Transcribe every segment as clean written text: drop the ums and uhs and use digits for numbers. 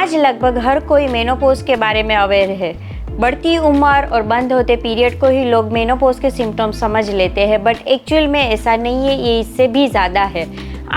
आज लगभग हर कोई मेनोपॉज के बारे में अवेयर है। बढ़ती उम्र और बंद होते पीरियड को ही लोग मेनोपॉज के सिम्टम्स समझ लेते हैं, बट एक्चुअल में ऐसा नहीं है, ये इससे भी ज़्यादा है।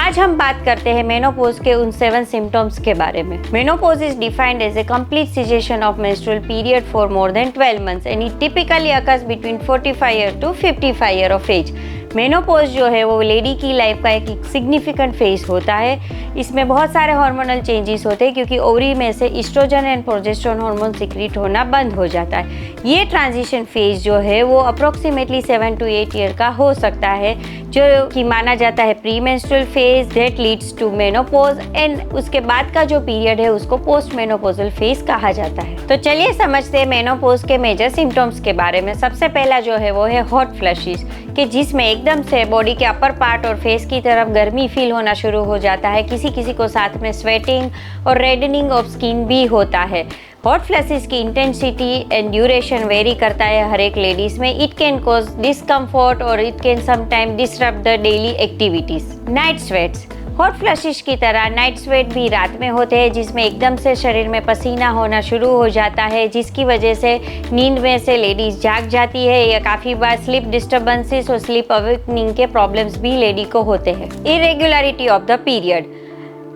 आज हम बात करते हैं मेनोपॉज के उन 7 सिम्टम्स के बारे में। Menopause is defined as a complete cessation of menstrual period for more than 12 months and it typically occurs between 45 year to 55 year of age. Menopause जो है वो लेडी की लाइफ का एक सिग्निफिकेंट फेज होता है। इसमें बहुत सारे हार्मोनल चेंजेस होते हैं क्योंकि ओवरी में से estrogen and progesterone hormone secrete होना बंद हो जाता है। ये ट्रांजिशन फेज जो है वो अप्रोक्सीमेटली 7 to 8 ईयर का हो सकता है, जो कि माना जाता है pre menstrual phase that leads to menopause, and उसके बाद का जो पीरियड है उसको पोस्ट मेनोपॉजल फेज कहा जाता है। तो चलिए समझते हैं मेनोपॉज के मेजर सिम्टम्स के बारे में। सबसे पहला जो है वो है हॉट फ्लशेस, कि जिसमें एकदम से बॉडी के अपर पार्ट और फेस की तरफ गर्मी फील होना शुरू हो जाता है। किसी किसी को साथ में स्वेटिंग और रेडनिंग ऑफ स्किन भी होता है। हॉट फ्लैशेस की इंटेंसिटी एंड ड्यूरेशन वेरी करता है हर एक लेडीज में। इट कैन कॉज डिस्कम्फर्ट और it can sometime disturb the daily activities. Night sweats, hot flashes की तरह नाइट स्वेट भी रात में होते हैं, जिसमें एकदम से शरीर में पसीना होना शुरू हो जाता है, जिसकी वजह से नींद में से लेडीज जाग जाती है, या काफ़ी बार स्लीप डिस्टर्बेंसेस और स्लीप अवेकनिंग के प्रॉब्लम्स भी लेडी को होते हैं। Irregularity of the period,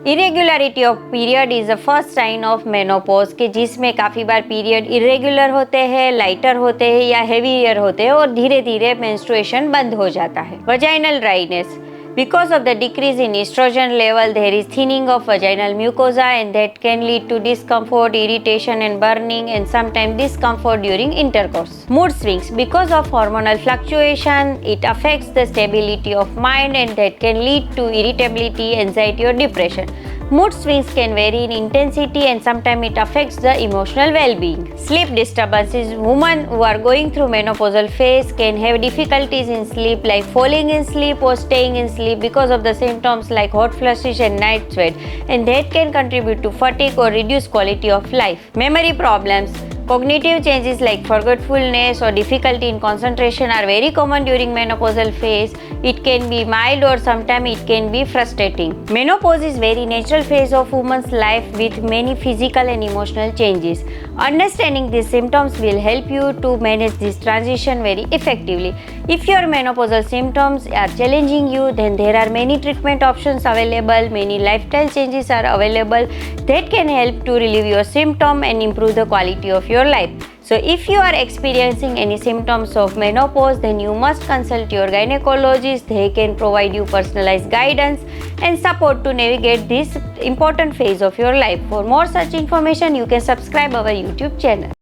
irregularity of period is the first sign of menopause, के जिसमें काफ़ी बार पीरियड इरेगुलर होते हैं, लाइटर होते हैं या हेवियर होते हैं और धीरे धीरे मेंस्ट्रुएशन बंद हो जाता है। Vaginal dryness, because of the decrease in estrogen level there is thinning of vaginal mucosa and that can lead to discomfort, irritation and burning and sometimes discomfort during intercourse. Mood swings, because of hormonal fluctuation it affects the stability of mind and that can lead to irritability, anxiety or depression. Mood swings can vary in intensity and sometimes it affects the emotional well-being. Sleep disturbances, women who are going through menopausal phase can have difficulties in sleep, like falling in sleep or staying in sleep because of the symptoms like hot flushes and night sweat, and that can contribute to fatigue or reduced quality of life. Memory problems, cognitive changes like forgetfulness or difficulty in concentration are very common during menopausal phase. It can be mild or sometimes it can be frustrating. Menopause is very natural phase of woman's life with many physical and emotional changes. Understanding these symptoms will help you to manage this transition very effectively. If your menopausal symptoms are challenging you, then there are many treatment options available. Many lifestyle changes are available that can help to relieve your symptom and improve the quality of your life. So if you are experiencing any symptoms of menopause, then you must consult your gynecologist. They can provide you personalized guidance and support to navigate this important phase of your life. For more such information, you can subscribe our YouTube channel.